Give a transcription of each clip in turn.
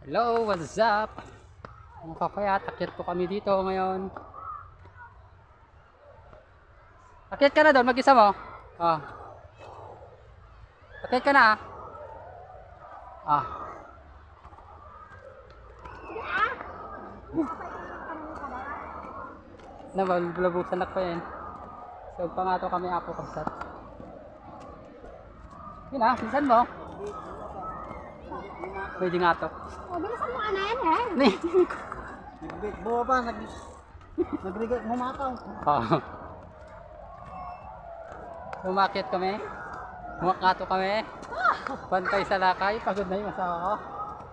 Hello, what's up? Mga kakayat, akyat po kami dito ngayon. Akyat ka na doon, mag-isa mo? Oh. Akyat ka na ah. Nabalabusan ako yan. So, pangato kami apo kasat. Yun ah, sinsan mo? Pwede nga to. O, bilisan mo anan eh. Nagbigay, buwa ba? Nagbigay, humakaw. Oo. Umakyat kami. Umakato kami. Pantay sa lakay. Pagod na yung asawa ko.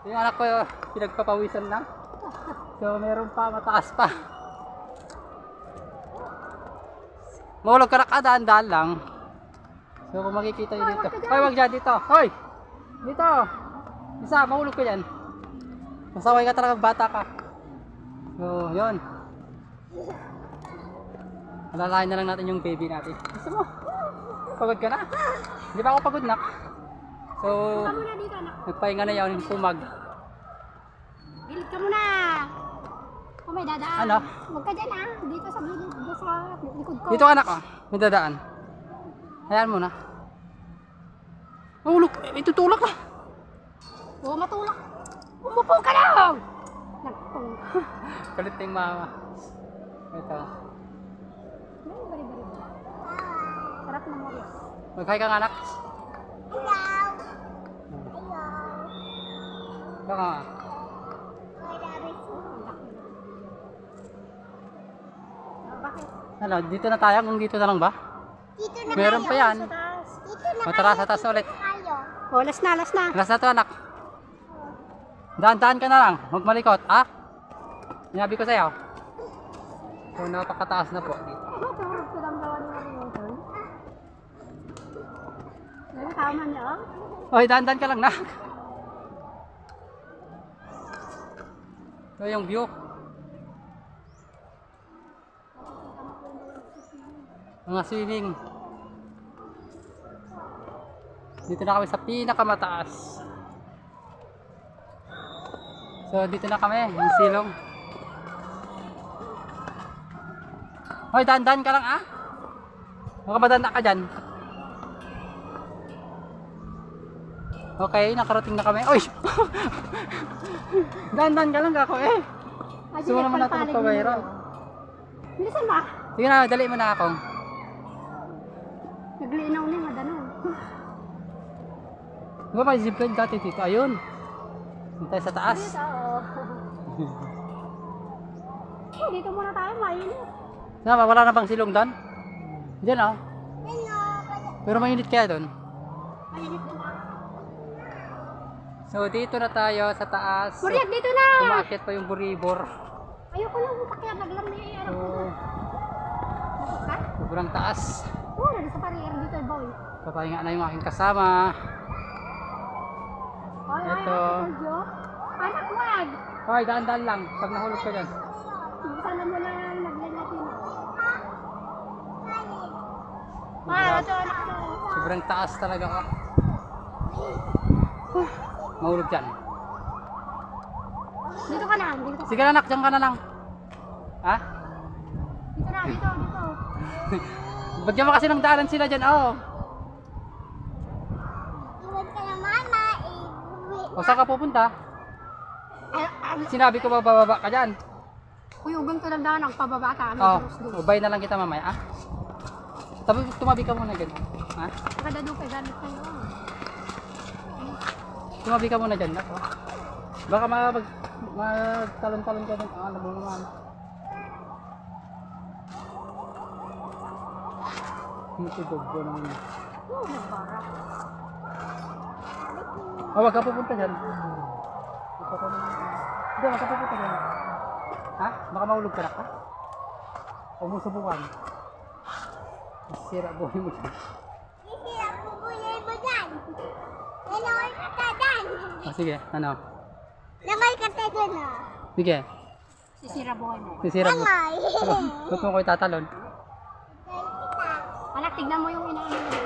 Yung anak ko, pinagpapawisan na. So, meron pa, mataas pa. Mahulog ka na kadaan-daan lang. So, kung makikita nyo dito. Hoy, wag dyan dito. Hoy! Dito! Isa, mahulog ka dyan. Masaway ka talaga, bata ka. So, yun. Alalahin na lang natin yung baby natin. Gusto mo? Pagod ka na? Hindi pa ako pagod na. So, Ka muna dito, anak. nagpahinga na yun, pumag. Gilid ka muna. O, may dadaan. Ano? Huwag ka dyan ah. Dito sa gilid. Dito sa likod ko. Dito anak, oh. May dadaan. Hayaan mo na. Mahulog, itutulak ka. O, matulak. Umupo ka lang. Nagpong. Kalit na yung mama. Ito. Bari-bari. Sarap na mo rin. Mag-hi ka nga anak. Hello. Ito ka nga. Bakit? Ano, dito na tayo? Kung dito na lang ba? Dito na Meron pa yan. Sa taas. Dito na Matara sa taas ulit. tayo. O, last na, last na. Alas na to anak. Daan-daan ka na lang. Huwag malikot. Ah? Sinabi ko sa'yo. So, napakataas na po dito. Turog ko lang gawa nila rin yung turn. Tama niya, oh. Oy, daan-daan ka lang na. Ito yung view. Mga swimming. Dito na kami sa pinakamataas. So dito na kami, yung silong. Hoy, dahan-dahan ka lang ah. Baka madanda ka dyan. Okay, nakarating na kami. Oy! Dahan-dahan ka lang ako eh. Gusto mo naman natin magpabayro. Bilisan ba? Sige na, dali mo na ako. Naglinaw na yung madano. Di ba may zipline dati dito? Ayun. Hintay sa taas. Oh, dito muna tayo, mainit. Wala na bang silong doon? Diyan oh. Pero mainit kaya doon. Mainit na. So dito na tayo sa taas. So, Buriak, dito na! umakyat pa yung buribor. Ayoko lang umakyat, naglam na yung anak So, ko. Ha? sobrang taas. Oo, nandito sa parier dito, boy. Papahinga na yung aking kasama. Ay, Ito. Sergio. Anak, wag! Hoy, daan-daan lang. Pag nahulog ka dyan. Sana mo lang naglan natin. Grabe. Ito anak ko. Sobrang taas talaga ka. Mahulog dyan. Dito ka na, dito. Sige anak, dyan ka na lang. Ha? Dito na, dito. Bagyan mo kasi ng daanan sila dyan. Oh. Iwan ka na mama, O saan ka pupunta? eh. Sinabi ko ba bababa ka dyan? Kuyugan ka lang daan, ang pababa ka. Oh, ubay na lang kita mamaya. Ah? Tumabi ka muna dyan. Ha? Kadado ka, ganit kayo. Tumabi ka muna dyan. Ako. Baka magtalon-talon ka dyan. Ano mo naman. Matibog ko naman. Oo, nagpara. Oh, wag ka pupunta dyan. Hindi, wag ka pupunta dyan. Ha? Baka mahulog ka na ka? Huwag mo subukan. Sira buhay mo dyan. Sisira po buhay mo dyan. Lamay ka ta dyan. Oh, sige, ano? Lamay ka ta dyan ah. Sige, Sisira buhay mo. sisira mo. Ba't mo ko itatalon? Anak, tignan mo yung inaano mo.